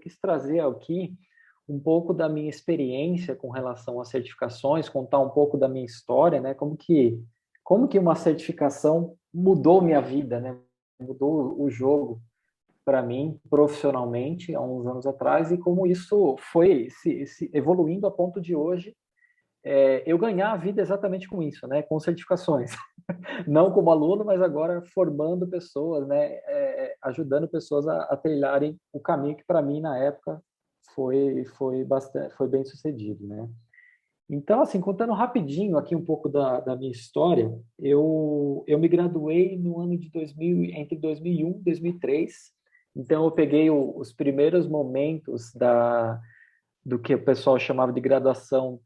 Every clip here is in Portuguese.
quis trazer aqui um pouco da minha experiência com relação às certificações, contar um pouco da minha história, né? Como que uma certificação mudou minha vida, né? Mudou o jogo para mim profissionalmente há uns anos atrás e como isso foi se evoluindo a ponto de hoje eu ganhar a vida exatamente com isso, né? Com certificações. Não como aluno, mas agora formando pessoas, né? Ajudando pessoas a trilharem o caminho que para mim na época foi bem sucedido, né? Então, assim, contando rapidinho aqui um pouco da minha história, eu me graduei no ano de 2000, entre 2001 e 2003. Então, eu peguei os primeiros momentos do que o pessoal chamava de graduação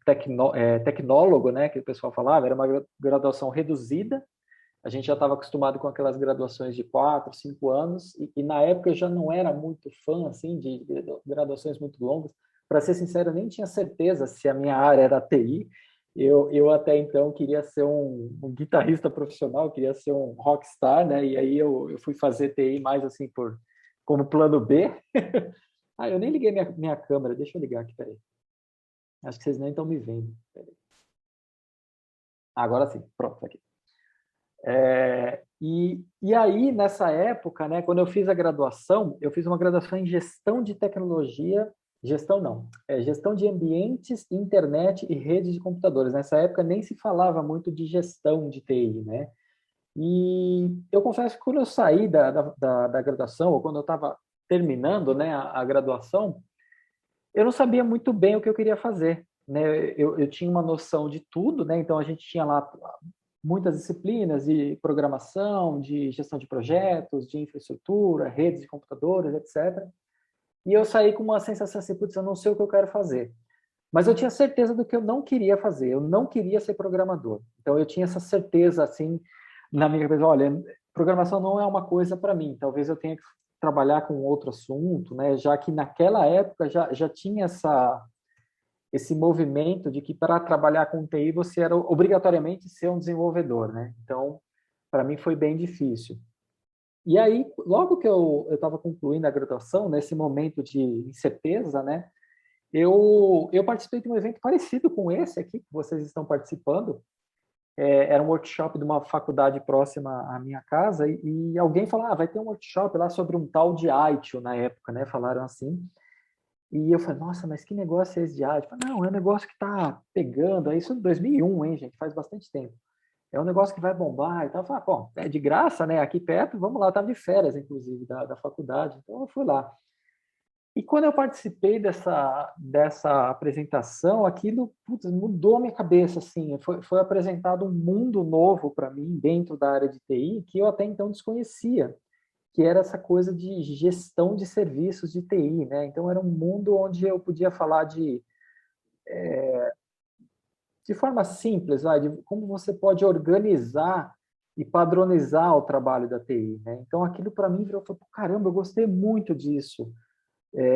tecnólogo, né, que o pessoal falava, era uma graduação reduzida. A gente já estava acostumado com aquelas graduações de 4, 5 anos, e na época eu já não era muito fã, assim, de graduações muito longas. Para ser sincero, eu nem tinha certeza se a minha área era TI. Eu até então queria ser um guitarrista profissional, queria ser um rockstar, né? E aí eu fui fazer TI mais assim como plano B. Ah, eu nem liguei minha câmera, deixa eu ligar aqui, peraí. Acho que vocês nem estão me vendo. Peraí. Agora sim, pronto, tá aqui. E aí, nessa época, né, quando eu fiz a graduação, eu fiz uma graduação em gestão de tecnologia, gestão não, gestão de ambientes, internet e redes de computadores. Nessa época nem se falava muito de gestão de TI, né? E eu confesso que quando eu saí da graduação, ou quando eu estava terminando, né, a graduação, eu não sabia muito bem o que eu queria fazer, né? Eu tinha uma noção de tudo, né? Então a gente tinha lá muitas disciplinas de programação, de gestão de projetos, de infraestrutura, redes de computadores, etc. E eu saí com uma sensação assim, putz, eu não sei o que eu quero fazer. Mas eu tinha certeza do que eu não queria fazer. Eu não queria ser programador. Então eu tinha essa certeza assim na minha cabeça, olha, programação não é uma coisa para mim. Talvez eu tenha que trabalhar com outro assunto, né? Já que naquela época já tinha esse movimento de que para trabalhar com TI você era obrigatoriamente ser um desenvolvedor, né? Então, para mim foi bem difícil. E aí, logo que eu estava concluindo a graduação, nesse momento de incerteza, né? Eu participei de um evento parecido com esse aqui que vocês estão participando. Era um workshop de uma faculdade próxima à minha casa e alguém falou, vai ter um workshop lá sobre um tal de ITIL na época, né? Falaram assim. E eu falei, nossa, mas que negócio é esse de arte? Falei, não, é um negócio que está pegando, é isso em 2001, hein, gente, faz bastante tempo. É um negócio que vai bombar e tal. Eu falei, bom, é de graça, né, aqui perto, vamos lá, eu estava de férias, inclusive, da faculdade, então eu fui lá. E quando eu participei dessa apresentação, aquilo, putz, mudou a minha cabeça, assim, foi apresentado um mundo novo para mim dentro da área de TI que eu até então desconhecia, que era essa coisa de gestão de serviços de TI, né? Então era um mundo onde eu podia falar de forma simples, de como você pode organizar e padronizar o trabalho da TI, né? Então aquilo para mim virou, caramba, eu gostei muito disso.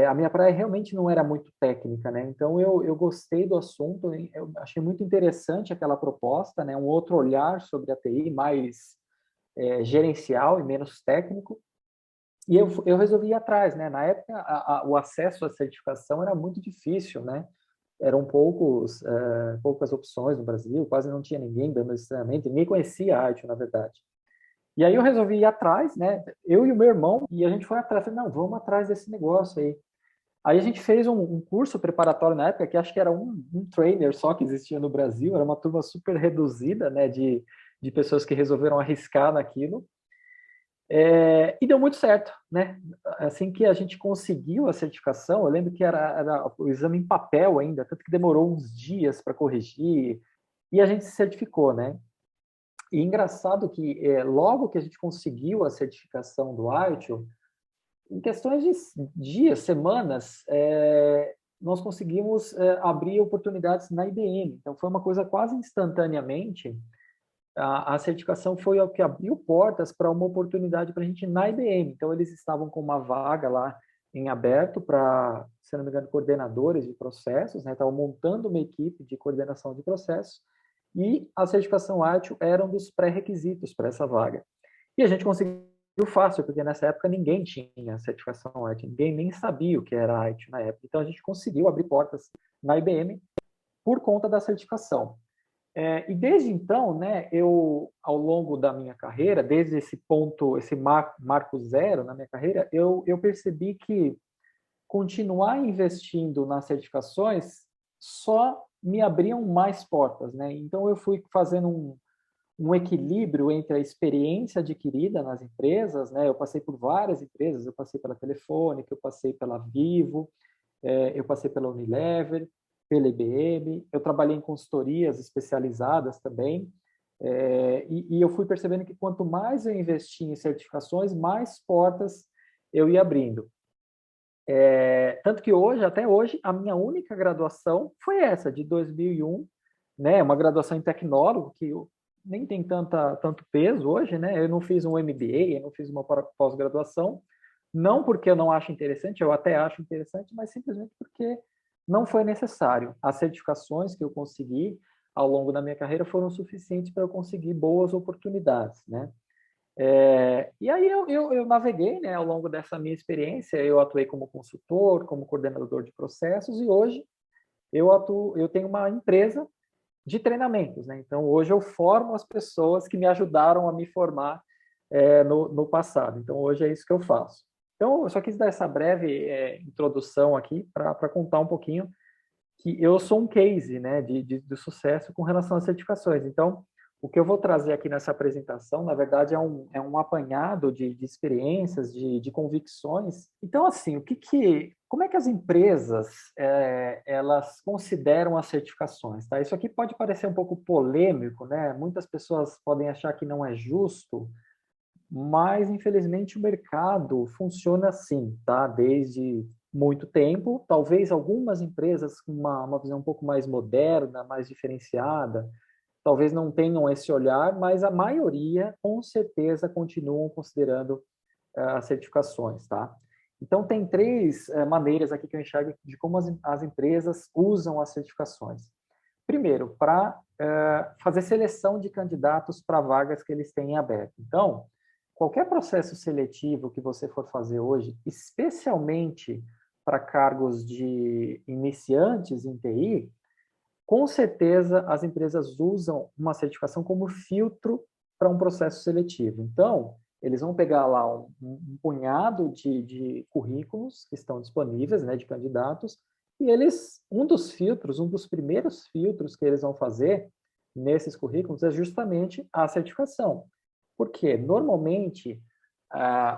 A minha praia realmente não era muito técnica, né? Então eu gostei do assunto, eu achei muito interessante aquela proposta, né? Um outro olhar sobre a TI, mais gerencial e menos técnico. E eu resolvi ir atrás, né? Na época, o acesso à certificação era muito difícil, né? Eram poucas opções no Brasil, quase não tinha ninguém dando esse treinamento, ninguém conhecia a arte, na verdade. E aí eu resolvi ir atrás, né? Eu e o meu irmão, e a gente foi atrás, falei, não, vamos atrás desse negócio aí. Aí a gente fez um curso preparatório na época, que acho que era um trainer só que existia no Brasil, era uma turma super reduzida, né, de pessoas que resolveram arriscar naquilo. E deu muito certo, né? Assim que a gente conseguiu a certificação, eu lembro que era o exame em papel ainda, tanto que demorou uns dias para corrigir, e a gente se certificou, né? E engraçado que logo que a gente conseguiu a certificação do ITIL, em questões de dias, semanas, nós conseguimos abrir oportunidades na IBM. Então, foi uma coisa quase instantaneamente. A certificação foi o que abriu portas para uma oportunidade para a gente na IBM. Então, eles estavam com uma vaga lá em aberto para, se não me engano, coordenadores de processos, né? Estavam montando uma equipe de coordenação de processos e a certificação ITIL era um dos pré-requisitos para essa vaga. E a gente conseguiu fácil, porque nessa época ninguém tinha certificação IT, ninguém nem sabia o que era IT na época. Então, a gente conseguiu abrir portas na IBM por conta da certificação. E desde então, né, eu, ao longo da minha carreira, desde esse ponto, esse marco zero na minha carreira, eu percebi que continuar investindo nas certificações só me abriam mais portas, né? Então, eu fui fazendo um equilíbrio entre a experiência adquirida nas empresas, né? Eu passei por várias empresas, eu passei pela Telefônica, eu passei pela Vivo, eu passei pela Unilever, pela IBM, eu trabalhei em consultorias especializadas também, e eu fui percebendo que quanto mais eu investia em certificações, mais portas eu ia abrindo. Tanto que hoje, até hoje, a minha única graduação foi essa, de 2001, né? Uma graduação em tecnólogo, que nem tem tanto peso hoje, né? Eu não fiz um MBA, eu não fiz uma pós-graduação, não porque eu não acho interessante, eu até acho interessante, mas simplesmente porque não foi necessário. As certificações que eu consegui ao longo da minha carreira foram suficientes para eu conseguir boas oportunidades, né? E aí eu naveguei, né, ao longo dessa minha experiência, eu atuei como consultor, como coordenador de processos, e hoje eu tenho uma empresa de treinamentos, né? Então, hoje eu formo as pessoas que me ajudaram a me formar no passado. Então, hoje é isso que eu faço. Então, eu só quis dar essa breve introdução aqui para contar um pouquinho que eu sou um case, né, de sucesso com relação às certificações. Então, o que eu vou trazer aqui nessa apresentação, na verdade, é um apanhado de experiências, de convicções. Então, assim, como é que as empresas elas consideram as certificações, tá? Isso aqui pode parecer um pouco polêmico, né? Muitas pessoas podem achar que não é justo, mas infelizmente o mercado funciona assim, tá? Desde muito tempo, talvez algumas empresas com uma visão um pouco mais moderna, mais diferenciada, talvez não tenham esse olhar, mas a maioria, com certeza, continuam considerando as certificações, tá? Então, tem três maneiras aqui que eu enxergo de como as empresas usam as certificações. Primeiro, para fazer seleção de candidatos para vagas que eles têm em aberto. Então, qualquer processo seletivo que você for fazer hoje, especialmente para cargos de iniciantes em TI, com certeza as empresas usam uma certificação como filtro para um processo seletivo. Então, eles vão pegar lá um punhado de currículos que estão disponíveis, né, de candidatos, e um dos primeiros filtros que eles vão fazer nesses currículos é justamente a certificação. Porque, normalmente,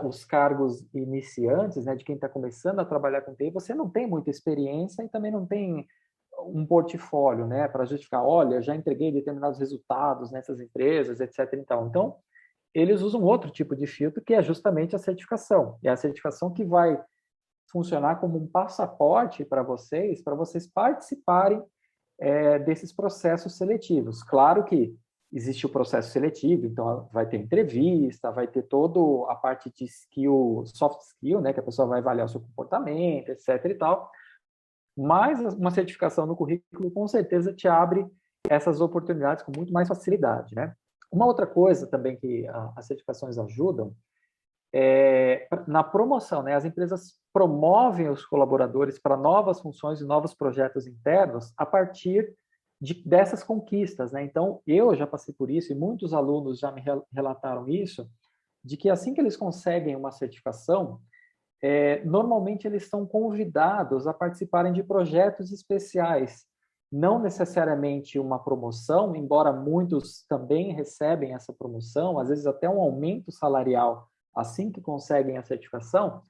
os cargos iniciantes, né, de quem está começando a trabalhar com TI, você não tem muita experiência e também não tem um portfólio, né, para justificar, olha, já entreguei determinados resultados nessas empresas, etc. Então, eles usam outro tipo de filtro, que é justamente a certificação. É a certificação que vai funcionar como um passaporte para vocês participarem desses processos seletivos. Claro que existe o processo seletivo, então vai ter entrevista, vai ter toda a parte de skill, soft skill, né, que a pessoa vai avaliar o seu comportamento, etc. e tal. Mas uma certificação no currículo com certeza te abre essas oportunidades com muito mais facilidade, né? Uma outra coisa também que as certificações ajudam na promoção, né? As empresas promovem os colaboradores para novas funções e novos projetos internos a partir dessas conquistas, né? Então, eu já passei por isso e muitos alunos já me relataram isso, de que assim que eles conseguem uma certificação, normalmente eles são convidados a participarem de projetos especiais, não necessariamente uma promoção, embora muitos também recebem essa promoção, às vezes até um aumento salarial assim que conseguem a certificação,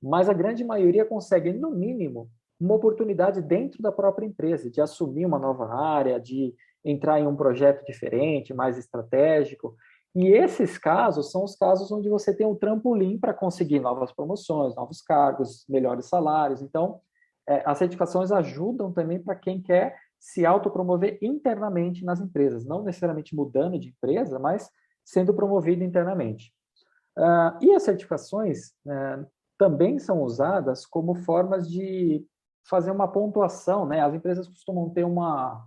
mas a grande maioria consegue, no mínimo, uma oportunidade dentro da própria empresa, de assumir uma nova área, de entrar em um projeto diferente, mais estratégico. E esses casos são os casos onde você tem um trampolim para conseguir novas promoções, novos cargos, melhores salários. Então, as certificações ajudam também para quem quer se autopromover internamente nas empresas, não necessariamente mudando de empresa, mas sendo promovido internamente. E as certificações também são usadas como formas de fazer uma pontuação, né? As empresas costumam ter uma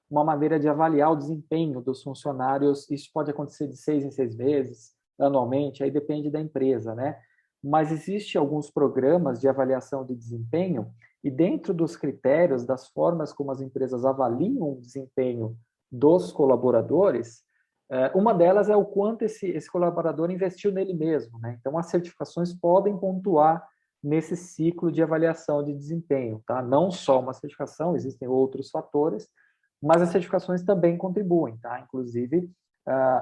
maneira de avaliar o desempenho dos funcionários, isso pode acontecer de 6 em 6 meses, anualmente, aí depende da empresa, né? Mas existe alguns programas de avaliação de desempenho e dentro dos critérios, das formas como as empresas avaliam o desempenho dos colaboradores, uma delas é o quanto esse colaborador investiu nele mesmo, né? Então, as certificações podem pontuar nesse ciclo de avaliação de desempenho, tá? Não só uma certificação, existem outros fatores, mas as certificações também contribuem, tá? Inclusive,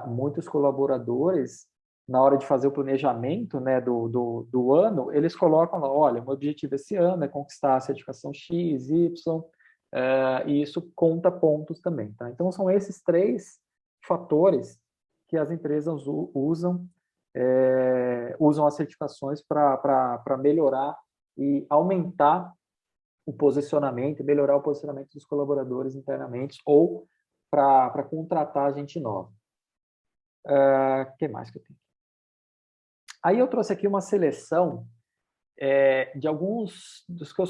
muitos colaboradores, na hora de fazer o planejamento, né, do ano, eles colocam lá, olha, meu objetivo esse ano é conquistar a certificação X, Y, e isso conta pontos também, tá? Então, são esses 3 fatores que as empresas usam as certificações para melhorar e aumentar o posicionamento, melhorar o posicionamento dos colaboradores internamente ou para contratar gente nova. O que mais que eu tenho? Aí eu trouxe aqui uma seleção de alguns dos que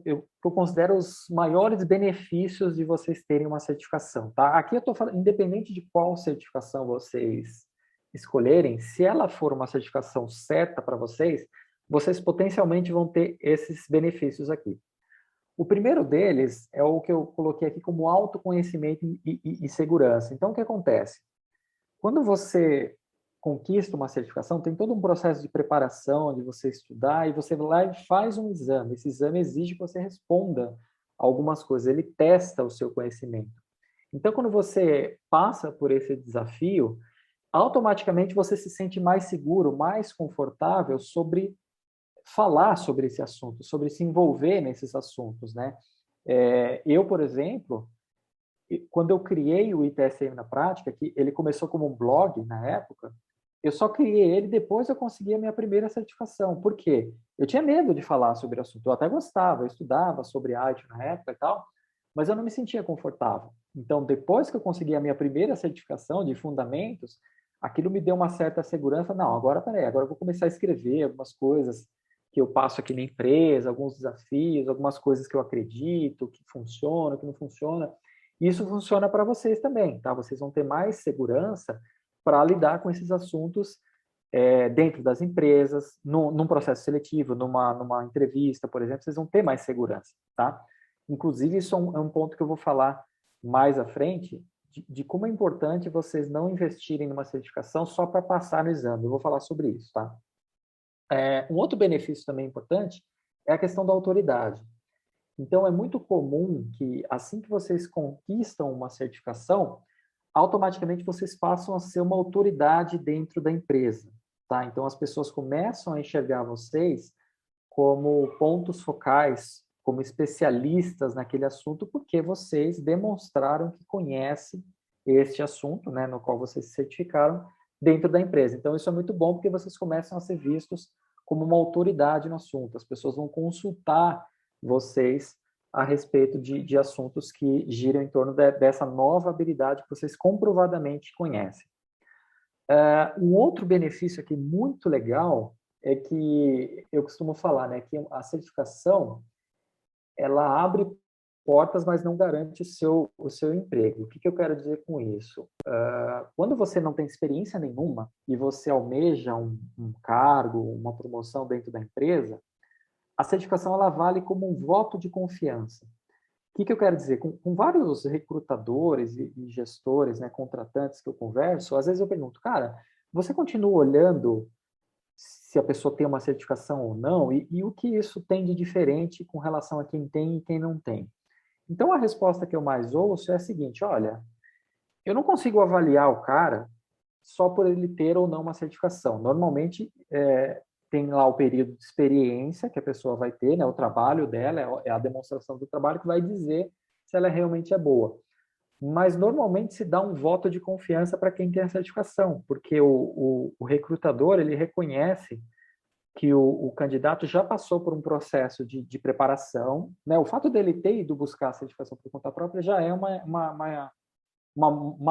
eu considero os maiores benefícios de vocês terem uma certificação, tá? Aqui eu estou falando, independente de qual certificação vocês escolherem, se ela for uma certificação certa para vocês, vocês potencialmente vão ter esses benefícios aqui. O primeiro deles é o que eu coloquei aqui como autoconhecimento e segurança. Então, o que acontece? Quando você conquista uma certificação, tem todo um processo de preparação, de você estudar, e você vai lá e faz um exame. Esse exame exige que você responda algumas coisas, ele testa o seu conhecimento. Então, quando você passa por esse desafio, automaticamente você se sente mais seguro, mais confortável sobre falar sobre esse assunto, sobre se envolver nesses assuntos, né? Eu, por exemplo, quando eu criei o ITSM na prática, que ele começou como um blog na época, eu só criei ele depois eu consegui a minha primeira certificação. Por quê? Eu tinha medo de falar sobre o assunto. Eu até gostava, eu estudava sobre arte na época e tal, mas eu não me sentia confortável. Então, depois que eu consegui a minha primeira certificação de fundamentos, aquilo me deu uma certa segurança. Não, agora, peraí, agora eu vou começar a escrever algumas coisas que eu passo aqui na empresa, alguns desafios, algumas coisas que eu acredito, que funciona, que não funciona. Isso funciona para vocês também, tá? Vocês vão ter mais segurança para lidar com esses assuntos dentro das empresas, num processo seletivo, numa entrevista, por exemplo, vocês vão ter mais segurança, tá? Inclusive, isso é um ponto que eu vou falar mais à frente, de como é importante vocês não investirem numa certificação só para passar no exame. Eu vou falar sobre isso, tá? Um outro benefício também importante é a questão da autoridade. Então, é muito comum que, assim que vocês conquistam uma certificação, automaticamente vocês passam a ser uma autoridade dentro da empresa, tá? Então, as pessoas começam a enxergar vocês como pontos focais, como especialistas naquele assunto, porque vocês demonstraram que conhecem este assunto, né, no qual vocês se certificaram dentro da empresa. Então, isso é muito bom, porque vocês começam a ser vistos como uma autoridade no assunto. As pessoas vão consultar vocês a respeito de assuntos que giram em torno dessa nova habilidade que vocês comprovadamente conhecem. Um outro benefício aqui muito legal é que eu costumo falar, né, que a certificação ela abre portas, mas não garante o seu emprego. O que eu quero dizer com isso? Quando você não tem experiência nenhuma e você almeja um cargo, uma promoção dentro da empresa, a certificação ela vale como um voto de confiança. O que eu quero dizer? Com vários recrutadores e gestores, né, contratantes que eu converso, às vezes eu pergunto, cara, você continua olhando se a pessoa tem uma certificação ou não? E o que isso tem de diferente com relação a quem tem e quem não tem? Então, a resposta que eu mais ouço é a seguinte, olha, eu não consigo avaliar o cara só por ele ter ou não uma certificação. Normalmente, tem lá o período de experiência que a pessoa vai ter, né? O trabalho dela, é a demonstração do trabalho que vai dizer se ela realmente é boa. Mas, normalmente, se dá um voto de confiança para quem tem a certificação, porque o recrutador, ele reconhece que o candidato já passou por um processo de preparação, né? O fato dele ter ido buscar a certificação por conta própria já é uma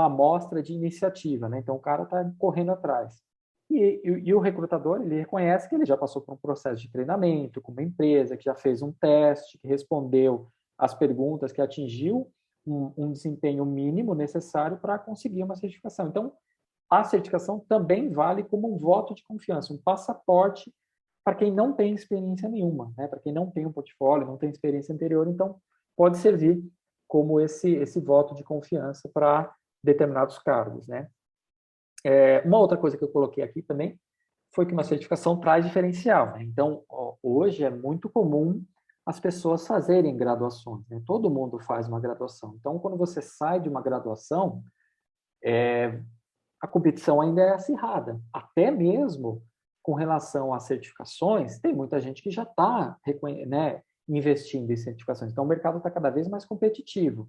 amostra de iniciativa, né? Então, o cara está correndo atrás. E o recrutador, ele reconhece que ele já passou por um processo de treinamento com uma empresa, que já fez um teste, que respondeu as perguntas, que atingiu um desempenho mínimo necessário para conseguir uma certificação. Então, a certificação também vale como um voto de confiança, um passaporte para quem não tem experiência nenhuma, né? Para quem não tem um portfólio, não tem experiência anterior, então pode servir como esse voto de confiança para determinados cargos, né? Uma outra coisa que eu coloquei aqui também foi que uma certificação traz diferencial, né? Então, hoje é muito comum as pessoas fazerem graduações, né? Todo mundo faz uma graduação. Então, quando você sai de uma graduação, a competição ainda é acirrada. Até mesmo com relação às certificações, tem muita gente que já está, né, investindo em certificações. Então, o mercado está cada vez mais competitivo.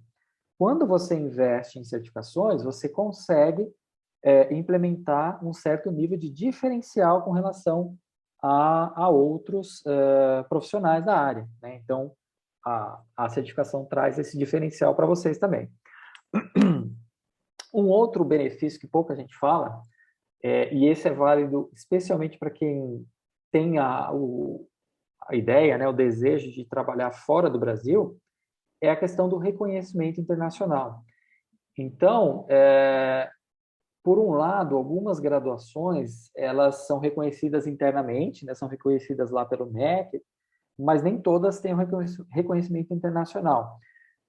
Quando você investe em certificações, você consegue implementar um certo nível de diferencial com relação a outros profissionais da área, né? Então, a certificação traz esse diferencial para vocês também. Um outro benefício que pouca gente fala, e esse é válido especialmente para quem tem a ideia, né, o desejo de trabalhar fora do Brasil, é a questão do reconhecimento internacional. Então, por um lado, algumas graduações, elas são reconhecidas internamente, né, são reconhecidas lá pelo MEC, mas nem todas têm um reconhecimento internacional.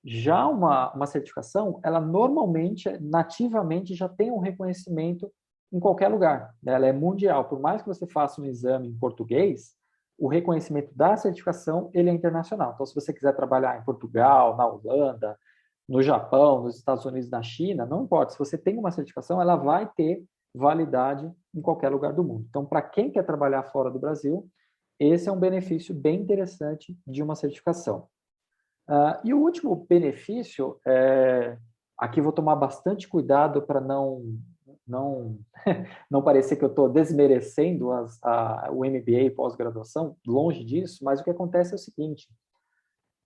Já uma certificação, ela normalmente, nativamente, já tem um reconhecimento em qualquer lugar, né? Ela é mundial. Por mais que você faça um exame em português, o reconhecimento da certificação, ele é internacional. Então, se você quiser trabalhar em Portugal, na Holanda, no Japão, nos Estados Unidos, na China, não importa. Se você tem uma certificação, ela vai ter validade em qualquer lugar do mundo. Então, para quem quer trabalhar fora do Brasil, esse é um benefício bem interessante de uma certificação. E o último benefício, aqui vou tomar bastante cuidado para não, não parecer que eu estou desmerecendo o MBA e pós-graduação, longe disso, mas o que acontece é o seguinte,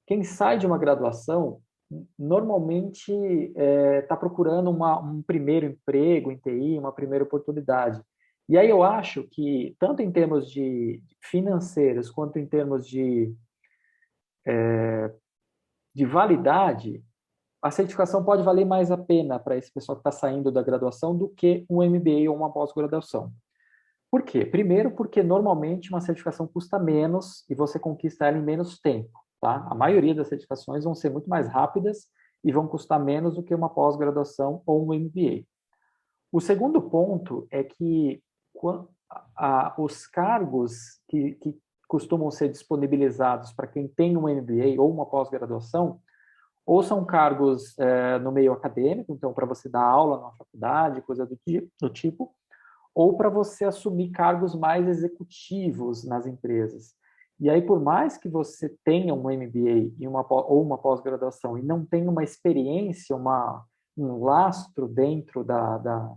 quem sai de uma graduação, normalmente está procurando um primeiro emprego em TI, uma primeira oportunidade. E aí eu acho que, tanto em termos de financeiros, quanto em termos de validade, a certificação pode valer mais a pena para esse pessoal que está saindo da graduação do que um MBA ou uma pós-graduação. Por quê? Primeiro, porque normalmente uma certificação custa menos e você conquista ela em menos tempo. Tá? A maioria das certificações vão ser muito mais rápidas e vão custar menos do que uma pós-graduação ou um MBA. O segundo ponto é que os cargos que costumam ser disponibilizados para quem tem um MBA ou uma pós-graduação, ou são cargos no meio acadêmico, então para você dar aula na faculdade, coisa do tipo, ou para você assumir cargos mais executivos nas empresas. E aí, por mais que você tenha um MBA ou uma pós-graduação e não tenha uma experiência, um lastro dentro da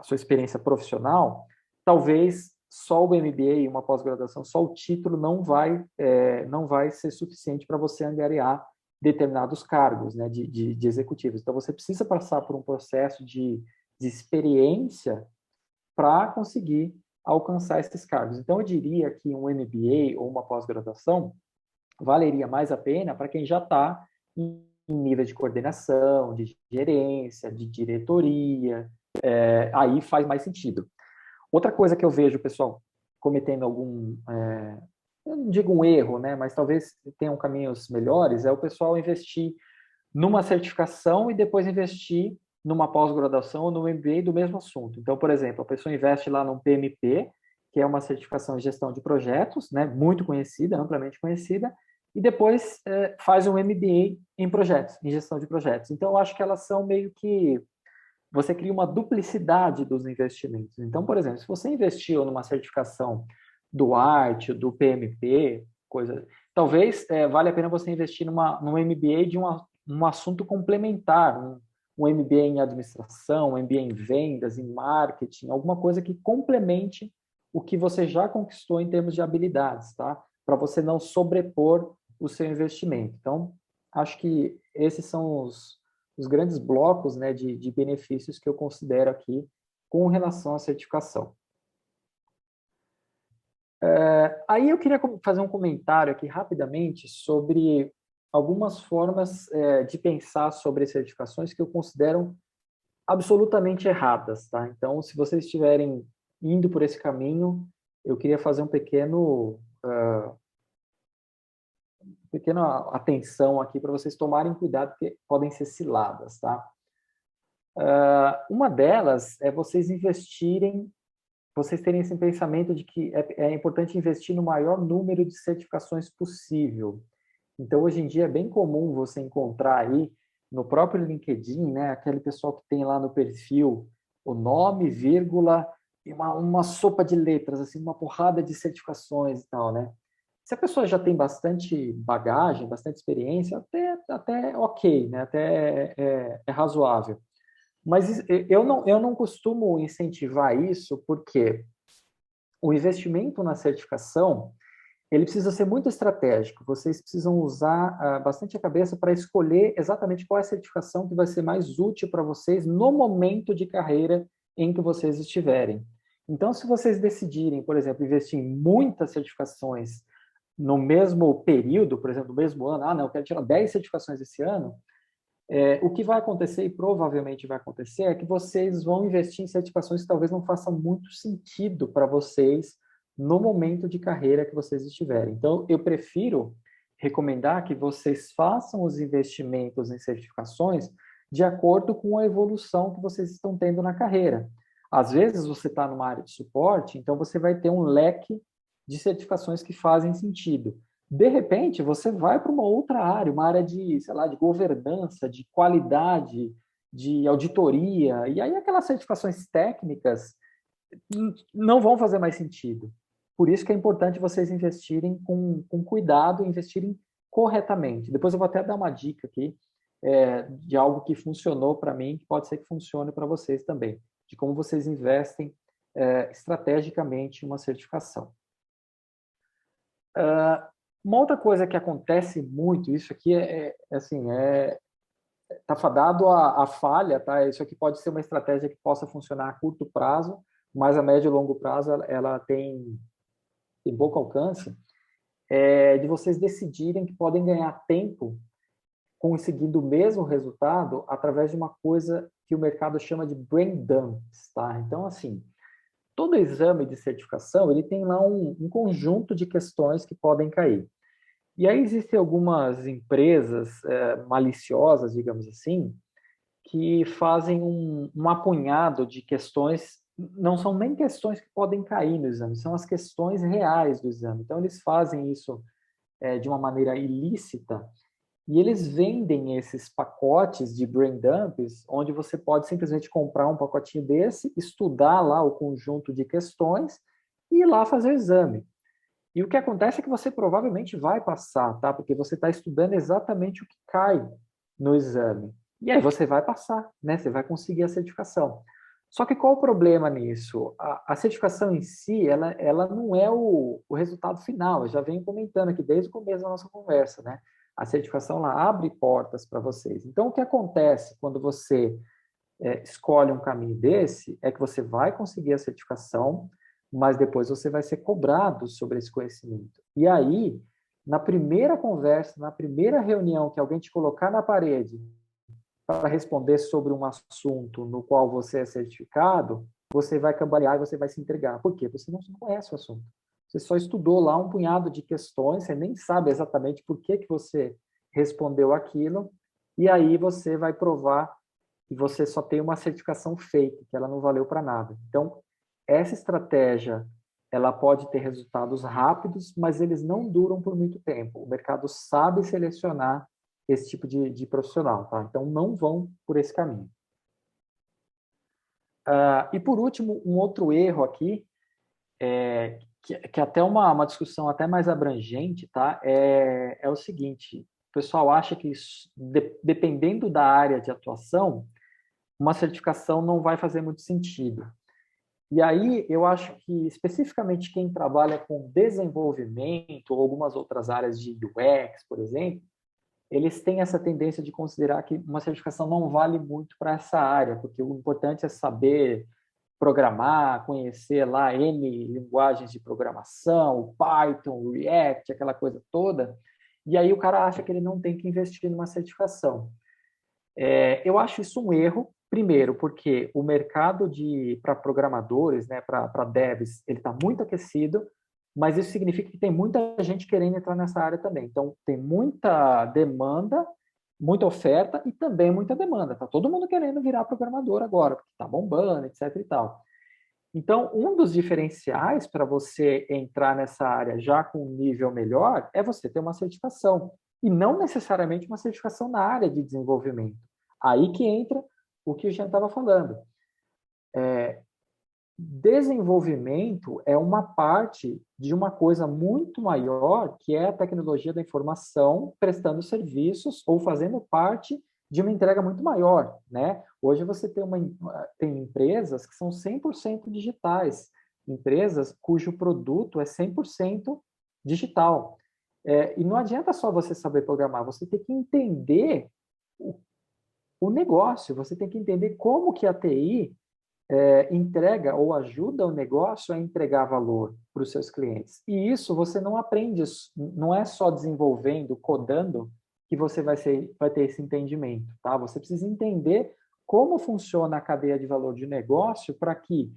sua experiência profissional, talvez só o MBA e uma pós-graduação, só o título não vai ser suficiente para você angariar determinados cargos, né, de executivos. Então, você precisa passar por um processo de experiência para conseguir alcançar esses cargos. Então, eu diria que um MBA ou uma pós-graduação valeria mais a pena para quem já está em nível de coordenação, de gerência, de diretoria, aí faz mais sentido. Outra coisa que eu vejo o pessoal cometendo eu não digo um erro, né, mas talvez tenham caminhos melhores, é o pessoal investir numa certificação e depois investir numa pós-graduação ou no MBA do mesmo assunto. Então, por exemplo, a pessoa investe lá num PMP, que é uma certificação em gestão de projetos, né, muito conhecida, amplamente conhecida, e depois faz um MBA em projetos, em gestão de projetos. Então, eu acho que elas são meio que você cria uma duplicidade dos investimentos. Então, por exemplo, se você investiu numa certificação do ART, do PMP, talvez valha a pena você investir num MBA de um assunto complementar, um MBA em administração, um MBA em vendas, em marketing, alguma coisa que complemente o que você já conquistou em termos de habilidades, tá? Para você não sobrepor o seu investimento. Então, acho que esses são os grandes blocos, né, de benefícios que eu considero aqui com relação à certificação. Aí eu queria fazer um comentário aqui rapidamente sobre algumas formas de pensar sobre certificações que eu considero absolutamente erradas, tá? Então, se vocês estiverem indo por esse caminho, eu queria fazer pequena atenção aqui para vocês tomarem cuidado, porque podem ser ciladas, tá? Uma delas é vocês terem esse pensamento de que é importante investir no maior número de certificações possível. Então, hoje em dia, é bem comum você encontrar aí, no próprio LinkedIn, né, aquele pessoal que tem lá no perfil o nome, vírgula, e uma sopa de letras, assim, uma porrada de certificações e tal, né? Se a pessoa já tem bastante bagagem, bastante experiência, até ok, né? Até é razoável. Mas eu não costumo incentivar isso porque o investimento na certificação ele precisa ser muito estratégico. Vocês precisam usar bastante a cabeça para escolher exatamente qual é a certificação que vai ser mais útil para vocês no momento de carreira em que vocês estiverem. Então, se vocês decidirem, por exemplo, investir em muitas certificações no mesmo período, por exemplo, no mesmo ano, não, eu quero tirar 10 certificações esse ano, o que vai acontecer, e provavelmente vai acontecer, é que vocês vão investir em certificações que talvez não façam muito sentido para vocês no momento de carreira que vocês estiverem. Então, eu prefiro recomendar que vocês façam os investimentos em certificações de acordo com a evolução que vocês estão tendo na carreira. Às vezes, você está numa área de suporte, então você vai ter um leque de certificações que fazem sentido. De repente, você vai para uma outra área, uma área de, sei lá, de governança, de qualidade, de auditoria, e aí aquelas certificações técnicas não vão fazer mais sentido. Por isso que é importante vocês investirem com cuidado, investirem corretamente. Depois eu vou até dar uma dica aqui de algo que funcionou para mim, que pode ser que funcione para vocês também, de como vocês investem estrategicamente em uma certificação. Uma outra coisa que acontece muito, isso aqui assim, tá fadado a falha, tá? Isso aqui pode ser uma estratégia que possa funcionar a curto prazo, mas a médio e longo prazo ela tem pouco alcance, de vocês decidirem que podem ganhar tempo conseguindo o mesmo resultado através de uma coisa que o mercado chama de brain dumps, tá? Então, assim, todo exame de certificação, ele tem lá um conjunto de questões que podem cair. E aí existem algumas empresas maliciosas, digamos assim, que fazem um apunhado de questões, não são nem questões que podem cair no exame, são as questões reais do exame. Então, eles fazem isso de uma maneira ilícita e eles vendem esses pacotes de brain dumps, onde você pode simplesmente comprar um pacotinho desse, estudar lá o conjunto de questões e ir lá fazer o exame. E o que acontece é que você provavelmente vai passar, tá? Porque você está estudando exatamente o que cai no exame. E aí você vai passar, né? Você vai conseguir a certificação. Só que qual o problema nisso? A certificação em si, ela não é o resultado final. Eu já venho comentando aqui desde o começo da nossa conversa, né? A certificação, ela abre portas para vocês. Então, o que acontece quando você escolhe um caminho desse é que você vai conseguir a certificação, mas depois você vai ser cobrado sobre esse conhecimento. E aí, na primeira conversa, na primeira reunião que alguém te colocar na parede para responder sobre um assunto no qual você é certificado, você vai cambalear e você vai se entregar. Por quê? Porque você não conhece o assunto. Você só estudou lá um punhado de questões, você nem sabe exatamente por que você respondeu aquilo, e aí você vai provar que você só tem uma certificação fake, que ela não valeu para nada. Então, essa estratégia, ela pode ter resultados rápidos, mas eles não duram por muito tempo. O mercado sabe selecionar esse tipo de profissional, tá? Então, não vão por esse caminho. E, por último, um outro erro aqui, que é até uma discussão até mais abrangente, tá? É o seguinte, o pessoal acha que, dependendo da área de atuação, uma certificação não vai fazer muito sentido. E aí, eu acho que, especificamente quem trabalha com desenvolvimento ou algumas outras áreas de UX, por exemplo, eles têm essa tendência de considerar que uma certificação não vale muito para essa área, porque o importante é saber programar, conhecer lá N linguagens de programação, Python, React, aquela coisa toda, e aí o cara acha que ele não tem que investir numa certificação. Eu acho isso um erro, Primeiro, porque o mercado para programadores, né, para devs, ele está muito aquecido, mas isso significa que tem muita gente querendo entrar nessa área também. Então, tem muita demanda, muita oferta e também muita demanda. Está todo mundo querendo virar programador agora, porque está bombando, etc. e tal. Então, um dos diferenciais para você entrar nessa área já com um nível melhor é você ter uma certificação. E não necessariamente uma certificação na área de desenvolvimento. Aí que entra o que a gente estava falando. Desenvolvimento é uma parte de uma coisa muito maior, que é a tecnologia da informação prestando serviços ou fazendo parte de uma entrega muito maior, né? Hoje você tem empresas que são 100% digitais, empresas cujo produto é 100% digital. E não adianta só você saber programar, você tem que entender o negócio, você tem que entender como que a TI entrega ou ajuda o negócio a entregar valor para os seus clientes. E isso você não aprende, não é só desenvolvendo, codando, que você vai ter esse entendimento, tá? Você precisa entender como funciona a cadeia de valor de negócio para que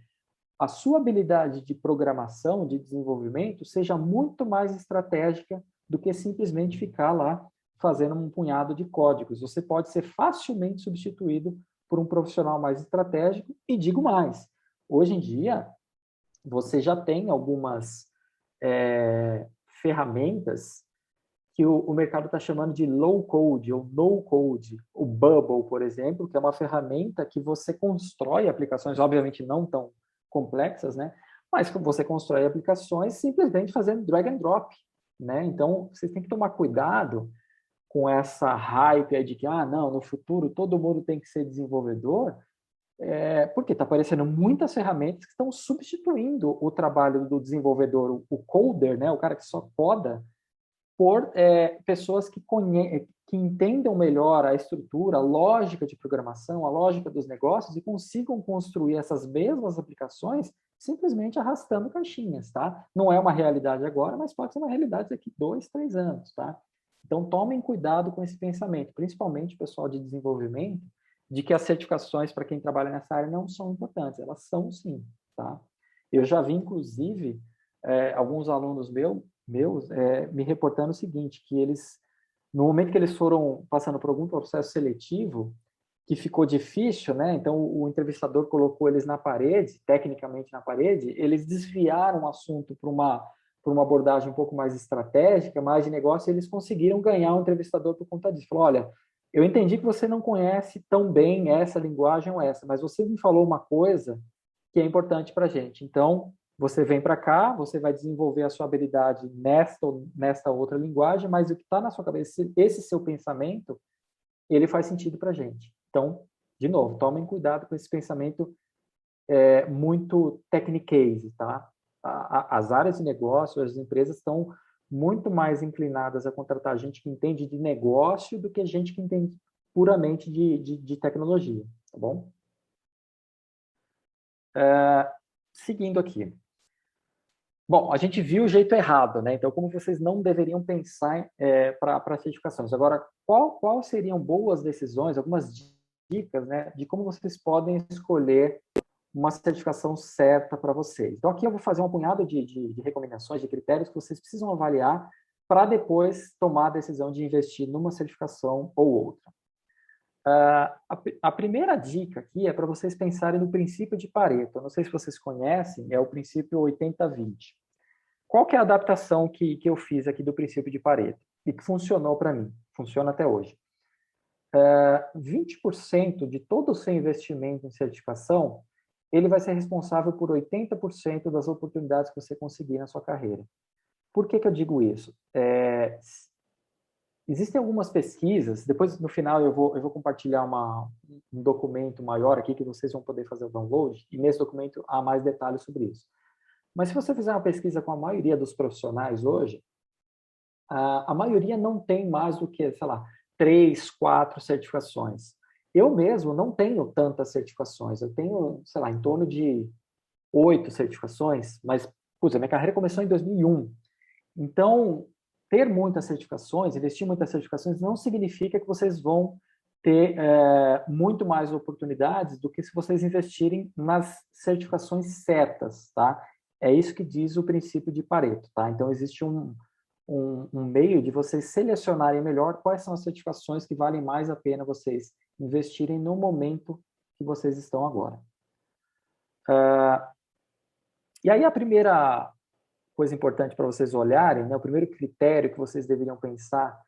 a sua habilidade de programação, de desenvolvimento, seja muito mais estratégica do que simplesmente ficar lá fazendo um punhado de códigos. Você pode ser facilmente substituído por um profissional mais estratégico. E digo mais, hoje em dia, você já tem algumas ferramentas que o mercado está chamando de low code ou no code. O Bubble, por exemplo, que é uma ferramenta que você constrói aplicações, obviamente não tão complexas, né? Mas você constrói aplicações simplesmente fazendo drag and drop, né? Então, vocês têm que tomar cuidado com essa hype de que, não, no futuro todo mundo tem que ser desenvolvedor, porque está aparecendo muitas ferramentas que estão substituindo o trabalho do desenvolvedor, o coder, né, o cara que só coda, por pessoas que entendam melhor a estrutura, a lógica de programação, a lógica dos negócios e consigam construir essas mesmas aplicações simplesmente arrastando caixinhas, tá? Não é uma realidade agora, mas pode ser uma realidade daqui 2, 3 anos, tá? Então, tomem cuidado com esse pensamento, principalmente o pessoal de desenvolvimento, de que as certificações para quem trabalha nessa área não são importantes. Elas são sim, tá? Eu já vi, inclusive, alguns alunos meus me reportando o seguinte, que eles, no momento que eles foram passando por algum processo seletivo, que ficou difícil, né? Então, o entrevistador colocou eles na parede, tecnicamente na parede, eles desviaram o assunto para uma abordagem um pouco mais estratégica, mais de negócio, e eles conseguiram ganhar o entrevistador por conta disso. Falou, olha, eu entendi que você não conhece tão bem essa linguagem ou essa, mas você me falou uma coisa que é importante para a gente. Então, você vem para cá, você vai desenvolver a sua habilidade nesta outra linguagem, mas o que está na sua cabeça, esse seu pensamento, ele faz sentido para a gente. Então, de novo, tomem cuidado com esse pensamento muito technicase, tá? As áreas de negócio, as empresas estão muito mais inclinadas a contratar gente que entende de negócio do que gente que entende puramente de tecnologia, tá bom? Seguindo aqui. Bom, a gente viu o jeito errado, né? Então, como vocês não deveriam pensar para certificações. Agora, qual seriam boas decisões, algumas dicas, né, de como vocês podem escolher uma certificação certa para vocês? Então, aqui eu vou fazer um punhado de recomendações, de critérios que vocês precisam avaliar para depois tomar a decisão de investir numa certificação ou outra. A primeira dica aqui é para vocês pensarem no princípio de Pareto. Eu não sei se vocês conhecem, é o princípio 80-20. Qual que é a adaptação que eu fiz aqui do princípio de Pareto? E que funcionou para mim, funciona até hoje. 20% de todo o seu investimento em certificação, ele vai ser responsável por 80% das oportunidades que você conseguir na sua carreira. Por que eu digo isso? Existem algumas pesquisas, depois no final eu vou compartilhar um documento maior aqui que vocês vão poder fazer o download, e nesse documento há mais detalhes sobre isso. Mas se você fizer uma pesquisa com a maioria dos profissionais hoje, a maioria não tem mais do que, sei lá, 3, 4 certificações. Eu mesmo não tenho tantas certificações, eu tenho, sei lá, em torno de 8 certificações, mas, putz, a minha carreira começou em 2001. Então, ter muitas certificações, investir em muitas certificações, não significa que vocês vão ter muito mais oportunidades do que se vocês investirem nas certificações certas, tá? É isso que diz o princípio de Pareto, tá? Então, existe um meio de vocês selecionarem melhor quais são as certificações que valem mais a pena vocês investirem no momento que vocês estão agora. E aí, a primeira coisa importante para vocês olharem, né, o primeiro critério que vocês deveriam pensar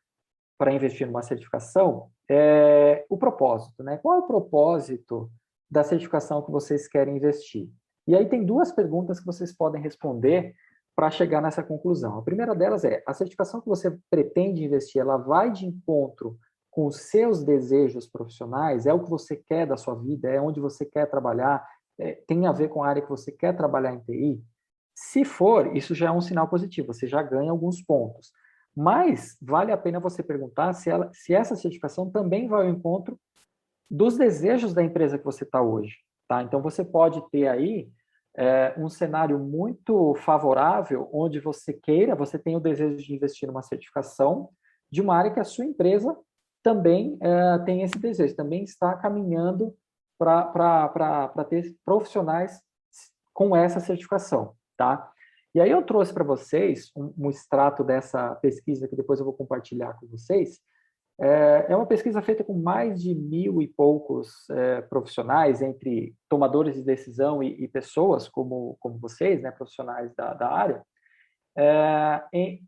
para investir numa certificação é o propósito, né? Qual é o propósito da certificação que vocês querem investir? E aí tem duas perguntas que vocês podem responder para chegar nessa conclusão. A primeira delas é: a certificação que você pretende investir, ela vai de encontro com os seus desejos profissionais? É o que você quer da sua vida? É onde você quer trabalhar? Tem a ver com a área que você quer trabalhar em TI? Se for, isso já é um sinal positivo, você já ganha alguns pontos. Mas vale a pena você perguntar se essa certificação também vai ao encontro dos desejos da empresa que você está hoje. Tá? Então, você pode ter aí um cenário muito favorável, onde você tem o desejo de investir numa certificação de uma área que a sua empresa também tem esse desejo, também está caminhando para ter profissionais com essa certificação. Tá? E aí eu trouxe para vocês um extrato dessa pesquisa que depois eu vou compartilhar com vocês. É uma pesquisa feita com mais de 1.000 e poucos profissionais, entre tomadores de decisão e pessoas como vocês, né, profissionais da área.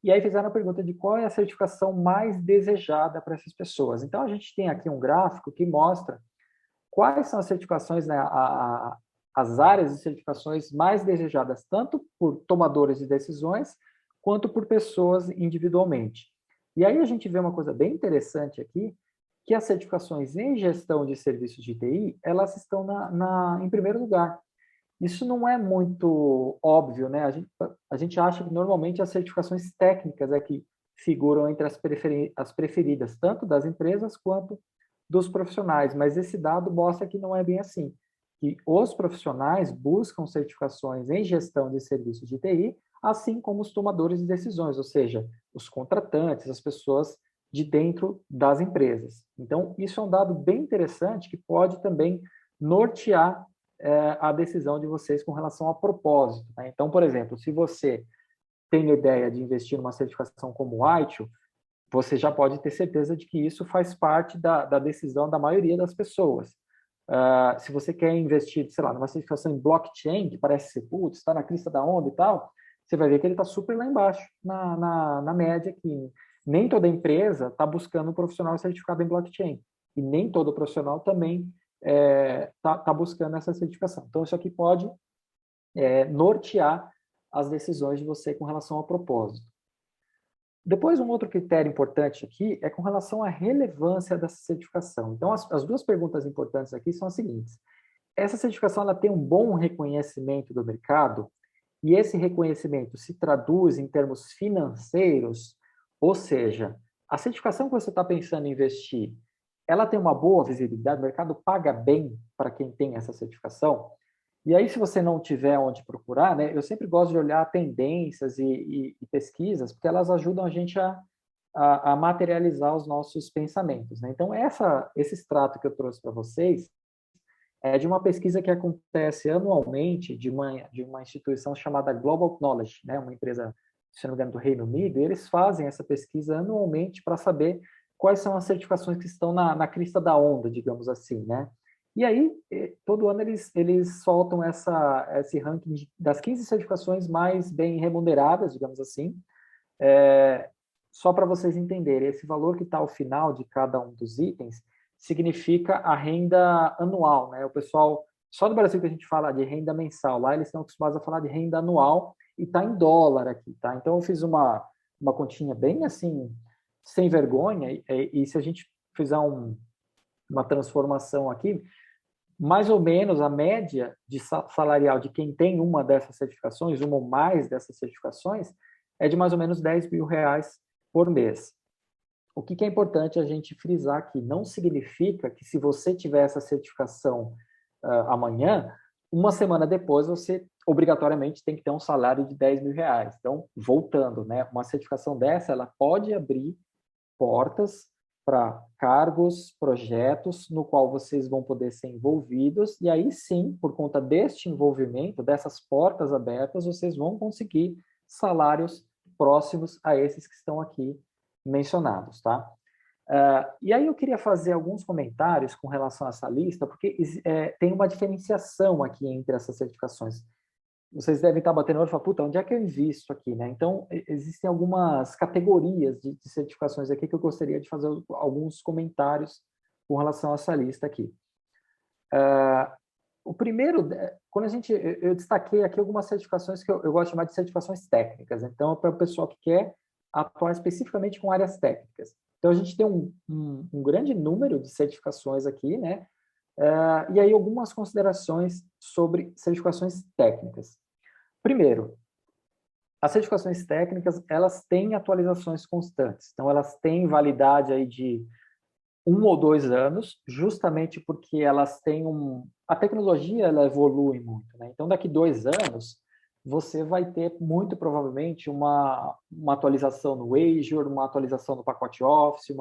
E aí fizeram a pergunta de qual é a certificação mais desejada para essas pessoas. Então, a gente tem aqui um gráfico que mostra quais são as certificações, né, as áreas de certificações mais desejadas, tanto por tomadores de decisões, quanto por pessoas individualmente. E aí a gente vê uma coisa bem interessante aqui, que as certificações em gestão de serviços de TI, elas estão em primeiro lugar. Isso não é muito óbvio, né? A gente acha que normalmente as certificações técnicas é que figuram entre as preferidas, tanto das empresas quanto dos profissionais, mas esse dado mostra que não é bem assim, que os profissionais buscam certificações em gestão de serviços de TI, assim como os tomadores de decisões, ou seja, os contratantes, as pessoas de dentro das empresas. Então, isso é um dado bem interessante que pode também nortear a decisão de vocês com relação ao propósito. Né? Então, por exemplo, se você tem a ideia de investir numa certificação como o ITIL, você já pode ter certeza de que isso faz parte da decisão da maioria das pessoas. Se você quer investir, sei lá, numa certificação em blockchain, que parece ser, putz, está na crista da onda e tal, você vai ver que ele está super lá embaixo, na média, que nem toda empresa está buscando um profissional certificado em blockchain. E nem todo profissional também está buscando essa certificação. Então, isso aqui pode nortear as decisões de você com relação ao propósito. Depois, um outro critério importante aqui é com relação à relevância dessa certificação. Então, as duas perguntas importantes aqui são as seguintes. Essa certificação ela tem um bom reconhecimento do mercado e esse reconhecimento se traduz em termos financeiros, ou seja, a certificação que você está pensando em investir, ela tem uma boa visibilidade, o mercado paga bem para quem tem essa certificação. E aí, se você não tiver onde procurar, né, eu sempre gosto de olhar tendências e pesquisas, porque elas ajudam a gente a materializar os nossos pensamentos. Né? Então, esse extrato que eu trouxe para vocês é de uma pesquisa que acontece anualmente de uma instituição chamada Global Knowledge, né, uma empresa, se não me engano, do Reino Unido, e eles fazem essa pesquisa anualmente para saber quais são as certificações que estão na crista da onda, digamos assim, né? E aí, todo ano eles soltam esse ranking das 15 certificações mais bem remuneradas, digamos assim. Só para vocês entenderem, esse valor que está ao final de cada um dos itens significa a renda anual, né? O pessoal, só no Brasil que a gente fala de renda mensal, lá eles estão acostumados a falar de renda anual e está em dólar aqui, tá? Então eu fiz uma continha bem assim, sem vergonha, e se a gente fizer uma transformação aqui, mais ou menos a média de salarial de quem tem uma dessas certificações, uma ou mais dessas certificações, é de mais ou menos R$ 10.000 por mês. O que é importante a gente frisar aqui, não significa que se você tiver essa certificação amanhã, uma semana depois você obrigatoriamente tem que ter um salário de R$ 10.000. Então, voltando, né, uma certificação dessa, ela pode abrir portas para cargos, projetos, no qual vocês vão poder ser envolvidos, e aí sim, por conta deste envolvimento, dessas portas abertas, vocês vão conseguir salários próximos a esses que estão aqui mencionados, tá? E aí eu queria fazer alguns comentários com relação a essa lista, porque tem uma diferenciação aqui entre essas certificações. Vocês devem estar batendo o olho e falar, puta, onde é que eu invisto aqui, né? Então, existem algumas categorias de certificações aqui que eu gostaria de fazer alguns comentários com relação a essa lista aqui. O primeiro, quando eu destaquei aqui algumas certificações que eu gosto de chamar de certificações técnicas. Então, é para o pessoal que quer atuar especificamente com áreas técnicas. Então, a gente tem um grande número de certificações aqui, né? E aí, algumas considerações sobre certificações técnicas. Primeiro, as certificações técnicas, elas têm atualizações constantes. Então, elas têm validade aí de 1 ou 2 anos, justamente porque elas têm a tecnologia, ela evolui muito, né? Então, daqui 2 anos, você vai ter, muito provavelmente, uma atualização no Azure, uma atualização no pacote Office,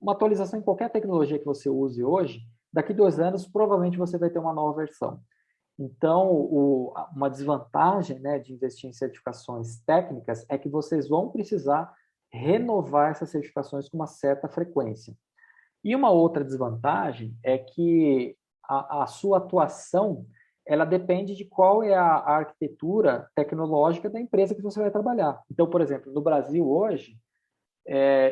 uma atualização em qualquer tecnologia que você use hoje. Daqui 2 anos, provavelmente, você vai ter uma nova versão. Então, uma desvantagem, né, de investir em certificações técnicas é que vocês vão precisar renovar essas certificações com uma certa frequência. E uma outra desvantagem é que a sua atuação, ela depende de qual é a arquitetura tecnológica da empresa que você vai trabalhar. Então, por exemplo, no Brasil hoje,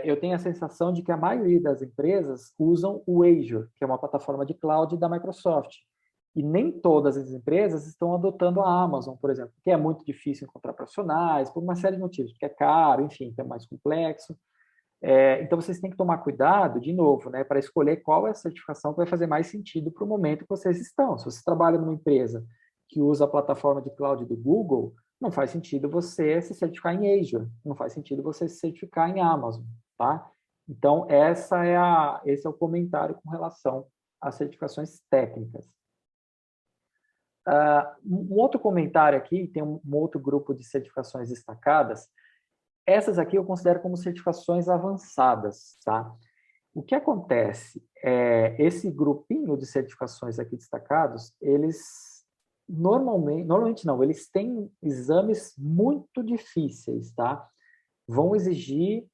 eu tenho a sensação de que a maioria das empresas usam o Azure, que é uma plataforma de cloud da Microsoft. E nem todas as empresas estão adotando a Amazon, por exemplo, porque é muito difícil encontrar profissionais, por uma série de motivos, porque é caro, enfim, é mais complexo. Então, vocês têm que tomar cuidado, de novo, né, para escolher qual é a certificação que vai fazer mais sentido para o momento que vocês estão. Se você trabalha numa empresa que usa a plataforma de cloud do Google, não faz sentido você se certificar em Azure, não faz sentido você se certificar em Amazon, tá? Então, esse é o comentário com relação às certificações técnicas. Um outro comentário aqui, tem um outro grupo de certificações destacadas. Essas aqui eu considero como certificações avançadas, tá? O que acontece? Esse grupinho de certificações aqui destacados, eles normalmente não, eles têm exames muito difíceis, tá? Vão exigir